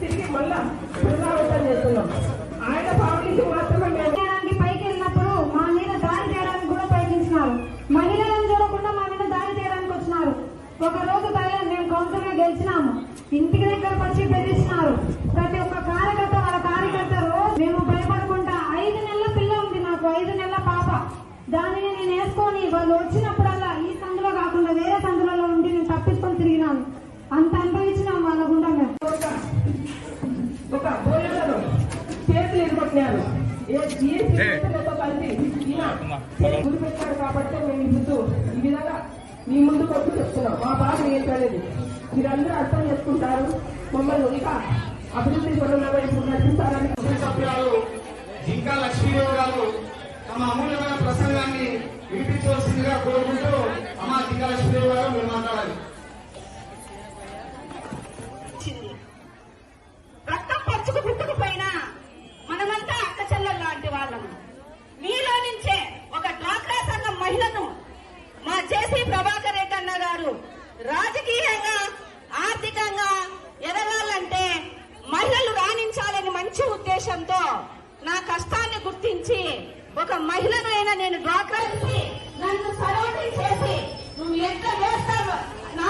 తిరిగి మళ్ళా పునరావృతం చేస్తున్నాం. ఆయన ఫ్యామిలీకి మాత్రమే పైకి వెళ్ళినప్పుడు మా మీద దాడి చేయడానికి కూడా ప్రయత్నించినారు. మహిళలను చూడకుండా మా మీద దాడి చేయడానికి వచ్చినారు. ఒక రోజు మేము కౌన్సిల్ గా గెలిచినాము. ఇంటికి దగ్గరకు వచ్చి బెదిరిస్తున్నారు. ప్రతి ఒక్క కార్యకర్త వాళ్ళ కార్యకర్తలు మేము భయపడకుండా 5 నెలల పిల్ల ఉంది నాకు, 5 నెలల పాప. దానిని నేను వేసుకొని వాళ్ళు వచ్చినప్పుడల్లా ఈ సందులో కాకుండా వేరే సందులలో ఉండి నేను తప్పించుకొని తిరిగినాను. అంత అనుభవించినాం వాళ్ళ గుండా మేము. ఒక పోలీసులు చేతులు ఎదుర్కొంటున్నారు. కలిసి గురి పెట్టాడు కాబట్టి మేము ఇప్పుడు ఈ విధంగా మీ ముందుకు వచ్చి చెప్తున్నాం. మా బాధ ఏంటనేది మీరందరూ అర్థం చేసుకుంటారు. మమ్మల్ని ఇంకా అభివృద్ధి పనుల వైపు నడిపిస్తారని సభ్యురాలు ఇంకా లక్ష్మీదేవి గారు తమ అమూల్యమైన ప్రసంగాన్ని వినిపించవలసిందిగా కోరుకుంటూ అమ్మ ఇంకా లక్ష్మీదేవి గారు మీరు మాట్లాడాలి. రక్తం పంచుకు పుట్టుకుపోయినా మనమంతా అక్క చెల్లెలు లాంటి వాళ్ళము. మీలో నుంచే ఒక డ్వాక్రా సంఘం మహిళను మా జేసీ ప్రభాకర్ రెడ్డి అన్న గారు రాజకీయంగా ఆర్థికంగా ఎదగాలంటే మహిళలు రాణించాలని మంచి ఉద్దేశంతో నా కష్టాన్ని గుర్తించి ఒక మహిళనైనా నేను డ్వాక్రా నన్ను సరౌండింగ్ చేసి నువ్వు ఎట్లా వేస్తావు నా